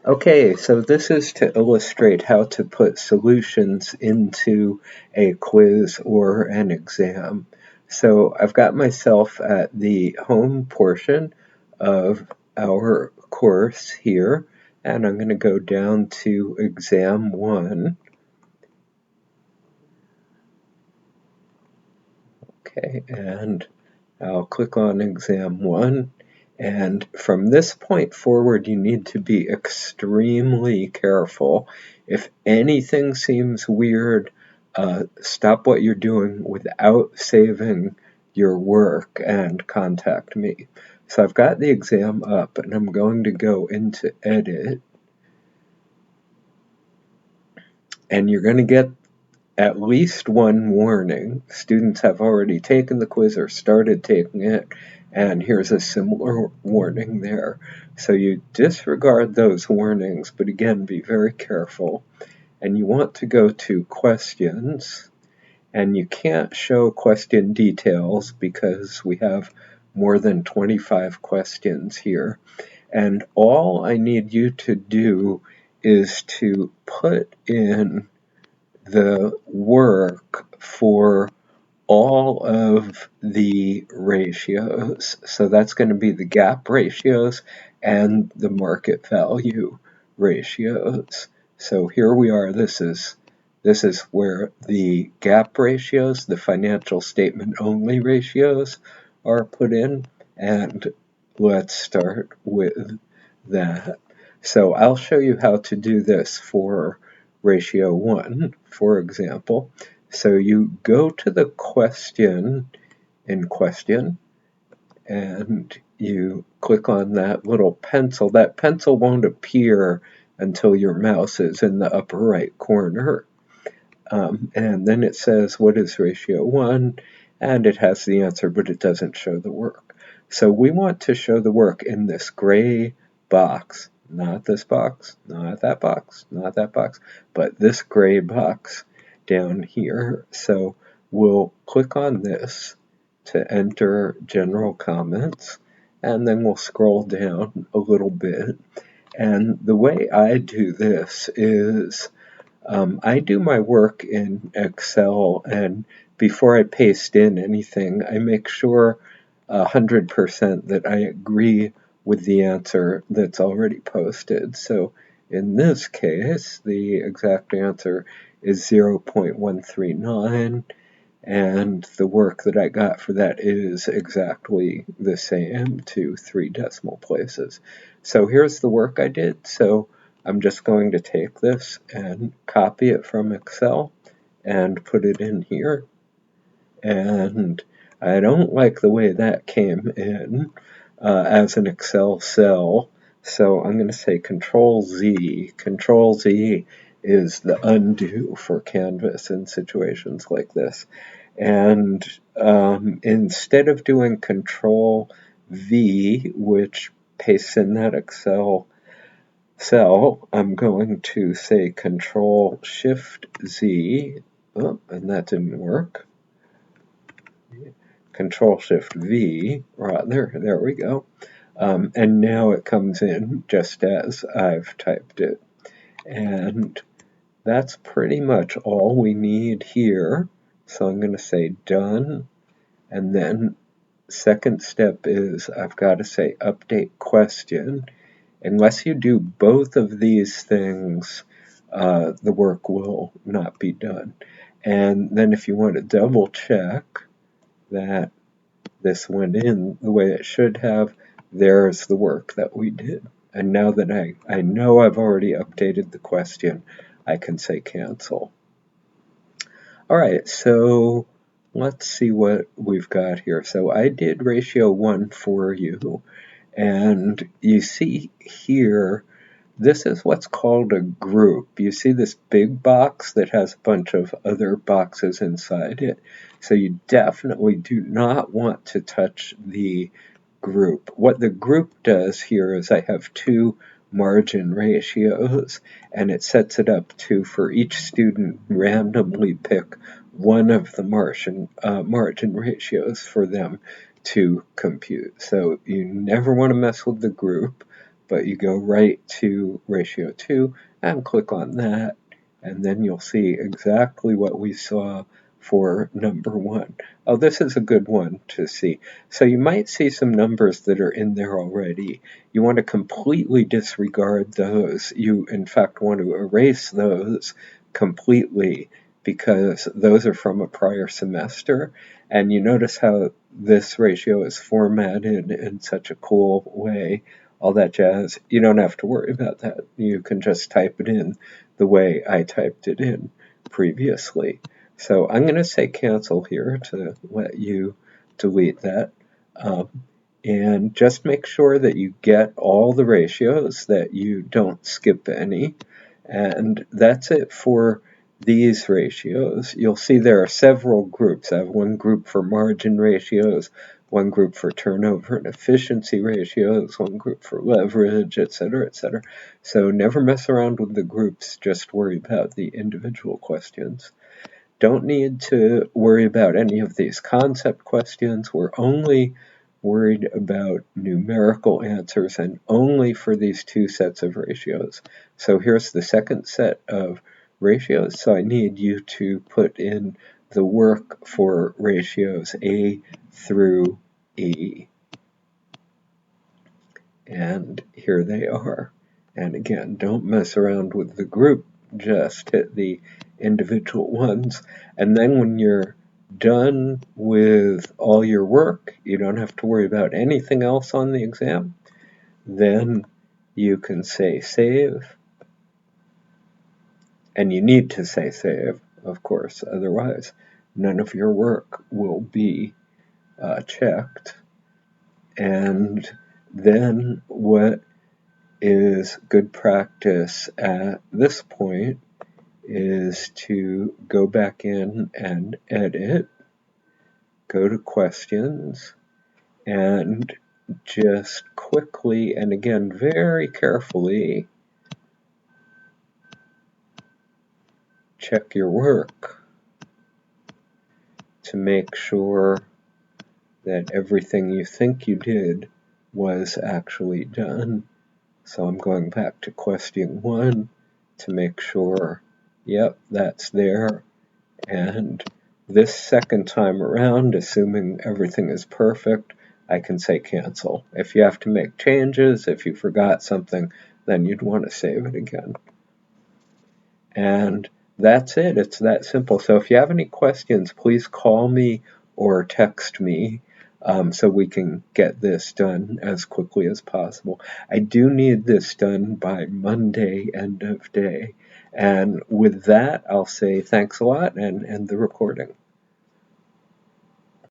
Okay, so this is to illustrate how to put solutions into a quiz or an exam. So I've got myself at the home portion of our course here, and I'm going to go down to exam 1. Okay, and I'll click on exam 1. And from this point forward, you need to be extremely careful. If anything seems weird, stop what you're doing without saving your work and contact me. So I've got the exam up, and I'm going to go into Edit. And you're going to get at least one warning. Students have already taken the quiz or started taking it, and here's a similar warning there. So you disregard those warnings, but again, be very careful. And you want to go to questions, and you can't show question details because we have more than 25 questions here. And all I need you to do is to put in the work for all of the ratios. So that's going to be the gap ratios and the market value ratios. So here we are. This is where the gap ratios, the financial statement only ratios, are put in. And let's start with that. So I'll show you how to do this for ratio 1, for example. So you go to the question in question, and you click on that little pencil. That pencil won't appear until your mouse is in the upper right corner. And then it says, what is ratio 1? And it has the answer, but it doesn't show the work. So we want to show the work in this gray box. Not this box, not that box, not that box, but this gray box down here. So we'll click on this to enter general comments, and then we'll scroll down a little bit. And the way I do this is I do my work in Excel, and before I paste in anything, I make sure 100% that I agree with the answer that's already posted. So in this case, the exact answer is 0.139, and the work that I got for that is exactly the same to 3 decimal places. So here's the work I did. So I'm just going to take this and copy it from Excel and put it in here. And I don't like the way that came in as an Excel cell. So I'm going to say Control Z. Control Z is the undo for Canvas in situations like this. And instead of doing Control V, which pastes in that Excel cell, I'm going to say Control Shift Z, and that didn't work. Control Shift V, rather, there we go. And now it comes in just as I've typed it. And that's pretty much all we need here. So I'm going to say done, and then second step is I've got to say update question. Unless you do both of these things, the work will not be done. And then if you want to double check that this went in the way it should have, there's the work that we did. And now that I know I've already updated the question, I can say cancel. All right, so let's see what we've got here. So I did ratio 1 for you, and you see here, this is what's called a group. You see this big box that has a bunch of other boxes inside it. So you definitely do not want to touch the group. What the group does here is I have 2 margin ratios, and it sets it up to, for each student, randomly pick one of the margin ratios for them to compute. So you never want to mess with the group, but you go right to ratio 2 and click on that, and then you'll see exactly what we saw for number 1. Oh, this is a good one to see. So you might see some numbers that are in there already. You want to completely disregard those. You, in fact, want to erase those completely because those are from a prior semester. And you notice how this ratio is formatted in such a cool way, all that jazz. You don't have to worry about that. You can just type it in the way I typed it in previously. So I'm going to say cancel here to let you delete that. And just make sure that you get all the ratios, that you don't skip any. And that's it for these ratios. You'll see there are several groups. I have one group for margin ratios, one group for turnover and efficiency ratios, one group for leverage, etc., etc. So never mess around with the groups, just worry about the individual questions. Don't need to worry about any of these concept questions. We're only worried about numerical answers and only for these 2 sets of ratios. So here's the second set of ratios. So I need you to put in the work for ratios A through E. And here they are. And again, don't mess around with the group, just hit the individual ones. And then when you're done with all your work, you don't have to worry about anything else on the exam, then you can say save. And you need to say save, of course, otherwise none of your work will be checked. And then what is good practice at this point is to go back in and edit, go to questions, and just quickly, and again very carefully, check your work to make sure that everything you think you did was actually done. So I'm going back to question 1 to make sure, yep, that's there. And this second time around, assuming everything is perfect, I can say cancel. If you have to make changes, if you forgot something, then you'd want to save it again. And that's it. It's that simple. So if you have any questions, please call me or text me so we can get this done as quickly as possible. I do need this done by Monday, end of day. And with that, I'll say thanks a lot and end the recording.